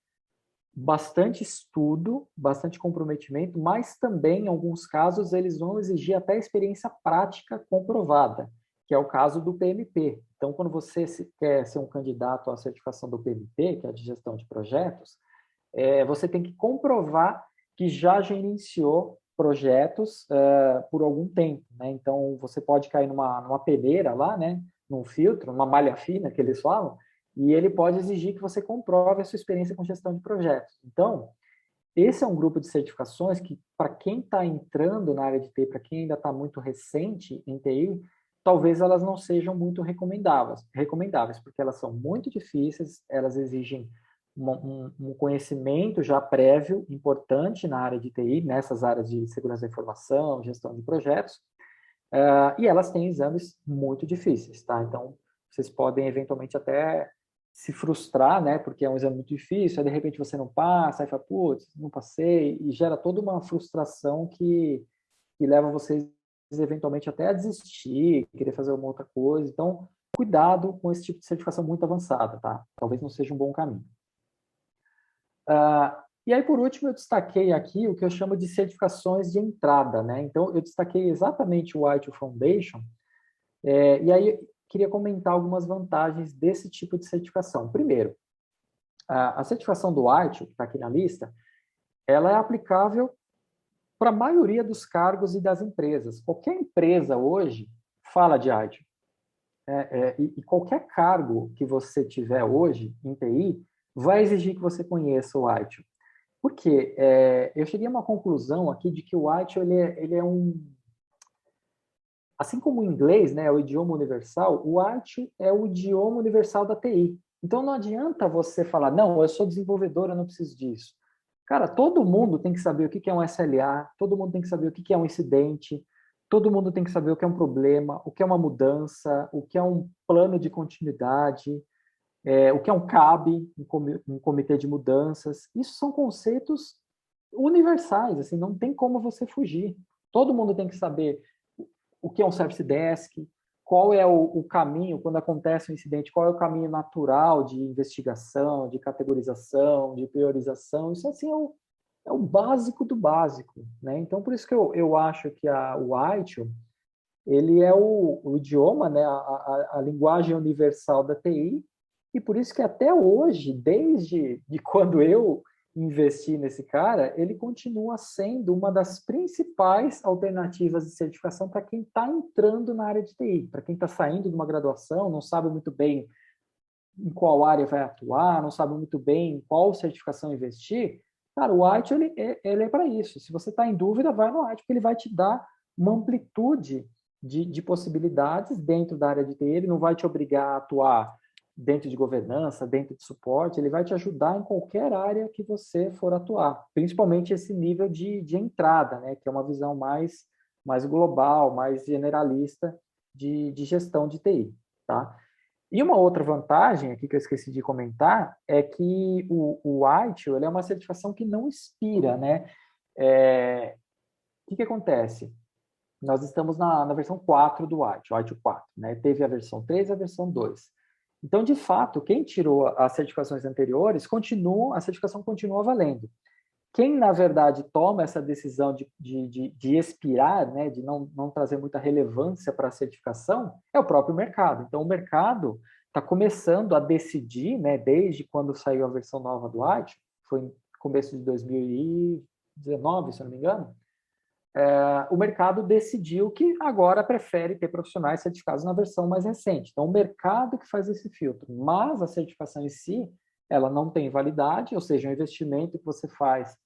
bastante estudo, bastante comprometimento, mas também, em alguns casos, eles vão exigir até experiência prática comprovada, que é o caso do PMP. Então, quando você quer ser um candidato à certificação do PMP, que é a de gestão de projetos, você tem que comprovar que já gerenciou projetos por algum tempo, né? Então, você pode cair numa peneira lá, né? Num filtro, uma malha fina, que eles falam, e ele pode exigir que você comprove a sua experiência com gestão de projetos. Então, esse é um grupo de certificações que, para quem está entrando na área de TI, para quem ainda está muito recente em TI, talvez elas não sejam muito recomendáveis, porque elas são muito difíceis, elas exigem um conhecimento já prévio importante na área de TI, nessas áreas de segurança da informação, gestão de projetos, e elas têm exames muito difíceis, tá? Então, vocês podem eventualmente até se frustrar, né? Porque é um exame muito difícil, aí de repente você não passa, aí fala, putz, não passei, e gera toda uma frustração que leva vocês eventualmente até a desistir, querer fazer alguma outra coisa. Então, cuidado com esse tipo de certificação muito avançada, tá? Talvez não seja um bom caminho. E aí, por último, eu destaquei aqui o que eu chamo de certificações de entrada, né? Então, eu destaquei exatamente o ITIL Foundation, e aí queria comentar algumas vantagens desse tipo de certificação. Primeiro, a certificação do ITIL, que está aqui na lista, ela é aplicável para a maioria dos cargos e das empresas. Qualquer empresa hoje fala de ITIL. E qualquer cargo que você tiver hoje em TI vai exigir que você conheça o ITIL. Por quê? Eu cheguei a uma conclusão aqui de que o ITIL ele é assim como o inglês, né, é o idioma universal, o ITIL é o idioma universal da TI. Então não adianta você falar, não, eu sou desenvolvedor, eu não preciso disso. Cara, todo mundo tem que saber o que é um SLA, todo mundo tem que saber o que é um incidente, todo mundo tem que saber o que é um problema, o que é uma mudança, o que é um plano de continuidade, o que é um CAB, um comitê de mudanças. Isso são conceitos universais, assim, não tem como você fugir. Todo mundo tem que saber o que é um Service Desk, qual é o caminho, quando acontece um incidente, qual é o caminho natural de investigação, de categorização, de priorização. Isso, assim, é o básico do básico, né? Então, por isso que eu acho que o ITIL, ele é o idioma, né? A linguagem universal da TI, e por isso que até hoje, desde de quando eu investi nesse cara, ele continua sendo uma das principais alternativas de certificação para quem está entrando na área de TI, para quem está saindo de uma graduação, não sabe muito bem em qual área vai atuar, não sabe muito bem em qual certificação investir. Cara, o ITIL, ele é para isso. Se você está em dúvida, vai no ITIL, porque ele vai te dar uma amplitude de possibilidades dentro da área de TI. Ele não vai te obrigar a atuar dentro de governança, dentro de suporte, ele vai te ajudar em qualquer área que você for atuar, principalmente esse nível de entrada, né, que é uma visão mais global, mais generalista de gestão de TI, tá? E uma outra vantagem aqui que eu esqueci de comentar é que o ITIL, ele é uma certificação que não expira, né? O que acontece? Nós estamos na versão 4 do ITIL, o ITIL 4, né? Teve a versão 3 e a versão 2. Então, de fato, quem tirou as certificações anteriores, a certificação continua valendo. Quem, na verdade, toma essa decisão de expirar, né, de não trazer muita relevância para a certificação, é o próprio mercado. Então, o mercado está começando a decidir, né, desde quando saiu a versão nova do ITIL, foi em começo de 2019, se eu não me engano, o mercado decidiu que agora prefere ter profissionais certificados na versão mais recente. Então, o mercado que faz esse filtro, mas a certificação em si, ela não tem validade, ou seja, é um investimento que você faz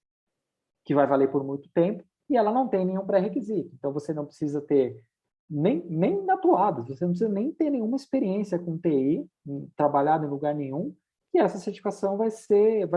que vai valer por muito tempo, e ela não tem nenhum pré-requisito. Então, você não precisa ter nem atuado, você não precisa nem ter nenhuma experiência com TI, trabalhado em lugar nenhum, e essa certificação vai ser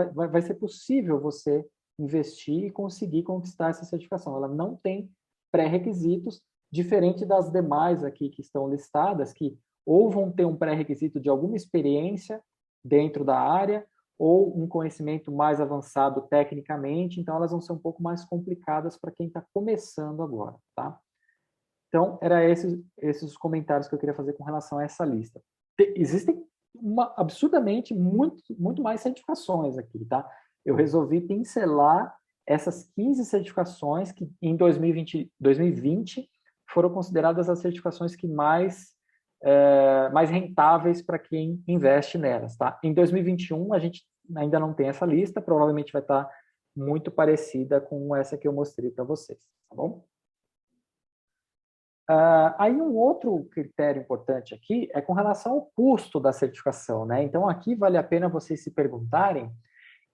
possível você investir e conseguir conquistar essa certificação. Ela não tem pré-requisitos, diferente das demais aqui que estão listadas, que ou vão ter um pré-requisito de alguma experiência dentro da área, ou um conhecimento mais avançado tecnicamente, então elas vão ser um pouco mais complicadas para quem está começando agora, tá? Então, era esses os comentários que eu queria fazer com relação a essa lista. Existem absurdamente muito mais certificações aqui, tá? Eu resolvi pincelar essas 15 certificações que em 2020 foram consideradas as certificações que mais rentáveis para quem investe nelas, tá? Em 2021, a gente ainda não tem essa lista, provavelmente vai estar muito parecida com essa que eu mostrei para vocês, tá bom? Aí um outro critério importante aqui é com relação ao custo da certificação, né? Então aqui vale a pena vocês se perguntarem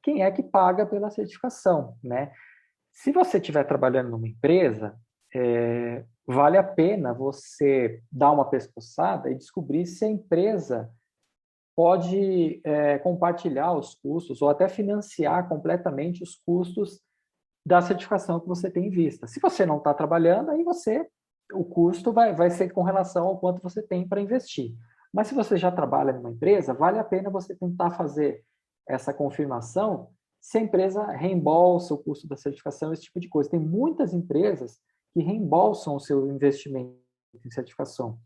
quem é que paga pela certificação, né? Se você estiver trabalhando numa empresa, vale a pena você dar uma pesquisada e descobrir se a empresa pode compartilhar os custos ou até financiar completamente os custos da certificação que você tem em vista. Se você não está trabalhando, aí o custo vai ser com relação ao quanto você tem para investir. Mas se você já trabalha numa empresa, vale a pena você tentar fazer essa confirmação se a empresa reembolsa o custo da certificação, esse tipo de coisa. Tem muitas empresas que reembolsam o seu investimento em certificação.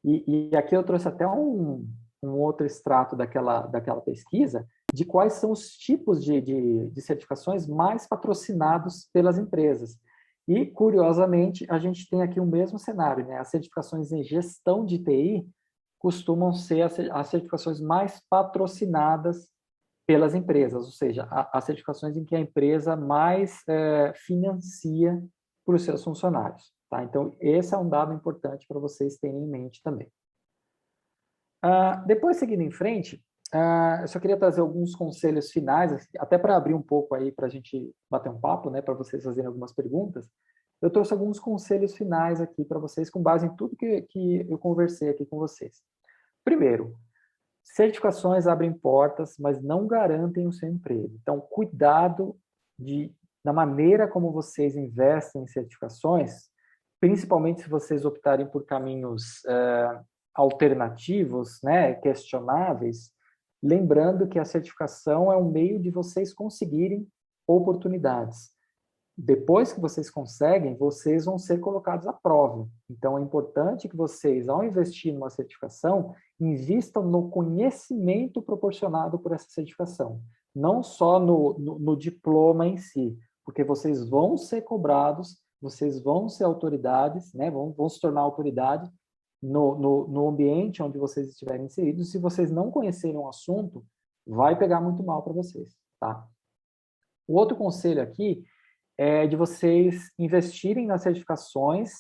E aqui eu trouxe até um outro extrato daquela pesquisa de quais são os tipos de certificações mais patrocinados pelas empresas. E, curiosamente, a gente tem aqui o mesmo cenário, né? As certificações em gestão de TI costumam ser as certificações mais patrocinadas pelas empresas, ou seja, as certificações em que a empresa mais financia para os seus funcionários. Tá? Então, esse é um dado importante para vocês terem em mente também. Depois, seguindo em frente, eu só queria trazer alguns conselhos finais, até para abrir um pouco aí para a gente bater um papo, né, para vocês fazerem algumas perguntas. Eu trouxe alguns conselhos finais aqui para vocês, com base em tudo que eu conversei aqui com vocês. Primeiro, certificações abrem portas, mas não garantem o seu emprego. Então, cuidado da maneira como vocês investem em certificações, principalmente se vocês optarem por caminhos alternativos, né, questionáveis, lembrando que a certificação é um meio de vocês conseguirem oportunidades. depois que vocês conseguem, vocês vão ser colocados à prova. Então, é importante que vocês, ao investir numa certificação, invistam no conhecimento proporcionado por essa certificação, não só no diploma em si, porque vocês vão ser cobrados, vocês vão ser autoridades, né? Vão se tornar autoridade no ambiente onde vocês estiverem inseridos. Se vocês não conhecerem um assunto, vai pegar muito mal para vocês, tá? O outro conselho aqui é de vocês investirem nas certificações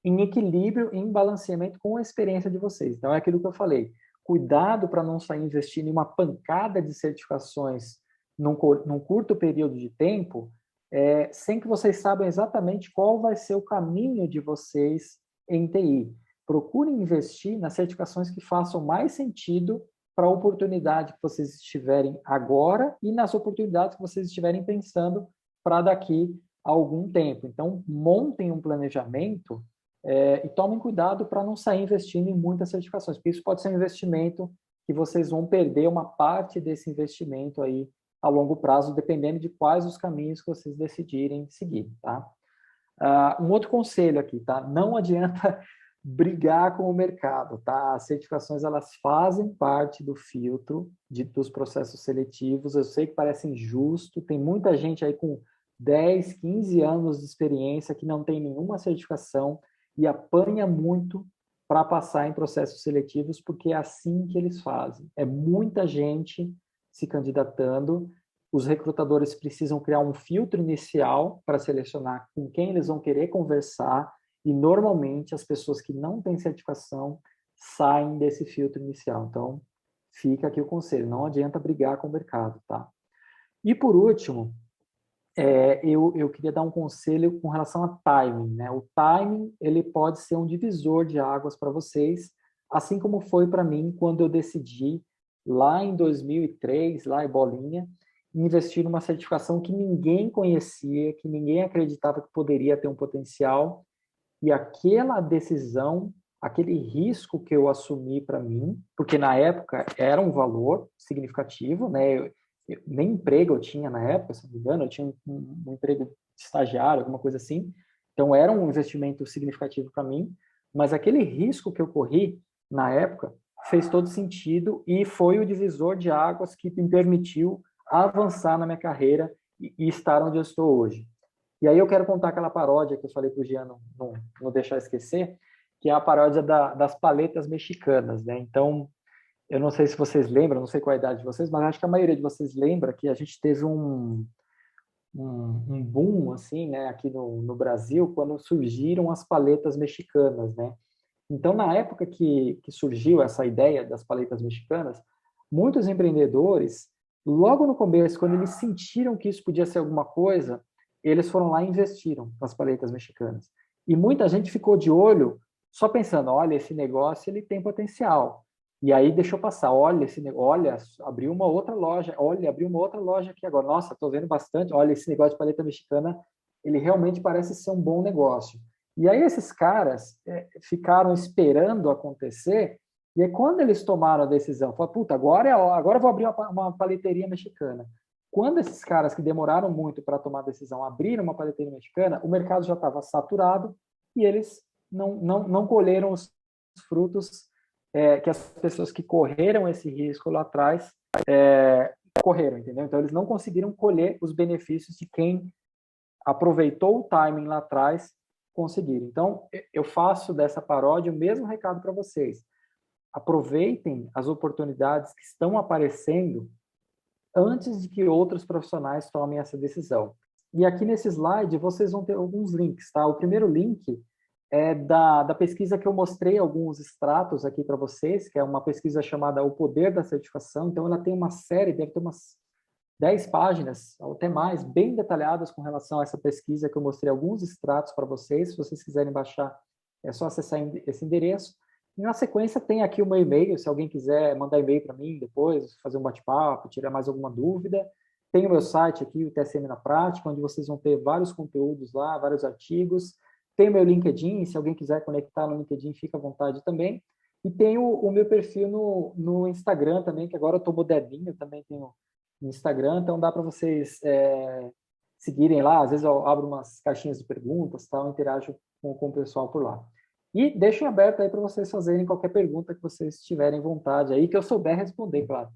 em equilíbrio, em balanceamento com a experiência de vocês. Então, é aquilo que eu falei. Cuidado para não sair investindo em uma pancada de certificações num curto período de tempo, sem que vocês saibam exatamente qual vai ser o caminho de vocês em TI. Procurem investir nas certificações que façam mais sentido para a oportunidade que vocês estiverem agora e nas oportunidades que vocês estiverem pensando para daqui a algum tempo. Então, montem um planejamento e tomem cuidado para não sair investindo em muitas certificações, porque isso pode ser um investimento que vocês vão perder uma parte desse investimento aí a longo prazo, dependendo de quais os caminhos que vocês decidirem seguir, tá? Um outro conselho aqui, tá? Não adianta brigar com o mercado, tá? As certificações, elas fazem parte do filtro dos processos seletivos. Eu sei que parece injusto, tem muita gente aí com 10, 15 anos de experiência que não tem nenhuma certificação e apanha muito para passar em processos seletivos, porque é assim que eles fazem. É muita gente se candidatando, os recrutadores precisam criar um filtro inicial para selecionar com quem eles vão querer conversar, e normalmente as pessoas que não têm certificação saem desse filtro inicial. Então, fica aqui o conselho, não adianta brigar com o mercado, tá? E por último, eu queria dar um conselho com relação a timing, né? O timing, ele pode ser um divisor de águas para vocês, assim como foi para mim quando eu decidi, lá em 2003, lá em Bolinha, investir numa certificação que ninguém conhecia, que ninguém acreditava que poderia ter um potencial, e aquela decisão, aquele risco que eu assumi para mim, porque na época era um valor significativo, né? Nem emprego eu tinha na época, se não me engano, eu tinha um emprego de estagiário, alguma coisa assim. Então era um investimento significativo para mim, mas aquele risco que eu corri na época fez todo sentido e foi o divisor de águas que me permitiu avançar na minha carreira e estar onde eu estou hoje. E aí eu quero contar aquela paródia que eu falei para o Jean não deixar esquecer, que é a paródia das paletas mexicanas, né? Então, eu não sei se vocês lembram, não sei qual é a idade de vocês, mas acho que a maioria de vocês lembra que a gente teve um boom, assim, né, aqui no Brasil, quando surgiram as paletas mexicanas, né? Então, na época que surgiu essa ideia das paletas mexicanas, muitos empreendedores, logo no começo, quando eles sentiram que isso podia ser alguma coisa, eles foram lá e investiram nas paletas mexicanas. E muita gente ficou de olho, só pensando, olha, esse negócio ele tem potencial. E aí deixou passar, olha, abriu uma outra loja, olha, abriu uma outra loja aqui agora. Nossa, estou vendo bastante, olha, esse negócio de paleta mexicana, ele realmente parece ser um bom negócio. E aí esses caras ficaram esperando acontecer, e aí quando eles tomaram a decisão, falaram, puta, agora eu vou abrir uma paleteria mexicana. Quando esses caras que demoraram muito para tomar a decisão abriram uma paleteria mexicana, o mercado já estava saturado e eles não colheram os frutos que as pessoas que correram esse risco lá atrás correram, entendeu? Então, eles não conseguiram colher os benefícios de quem aproveitou o timing lá atrás conseguir. Então, eu faço dessa paródia o mesmo recado para vocês. Aproveitem as oportunidades que estão aparecendo antes de que outros profissionais tomem essa decisão. E aqui nesse slide vocês vão ter alguns links, tá? O primeiro link é da pesquisa que eu mostrei alguns extratos aqui para vocês, que é uma pesquisa chamada O Poder da Certificação. Então, ela tem uma série, deve ter umas 10 páginas, ou até mais, bem detalhadas com relação a essa pesquisa, que eu mostrei alguns extratos para vocês. Se vocês quiserem baixar, é só acessar esse endereço. E na sequência tem aqui o meu e-mail, se alguém quiser mandar e-mail para mim depois, fazer um bate-papo, tirar mais alguma dúvida. Tem o meu site aqui, o TSM na Prática, onde vocês vão ter vários conteúdos lá, vários artigos. Tem o meu LinkedIn, se alguém quiser conectar no LinkedIn, fica à vontade também. E tem o meu perfil no Instagram também, que agora eu estou moderninho, também tenho no Instagram, então dá para vocês seguirem lá, às vezes eu abro umas caixinhas de perguntas, tal, interajo com o pessoal por lá. E deixo em aberto aí para vocês fazerem qualquer pergunta que vocês tiverem vontade aí, que eu souber responder, claro.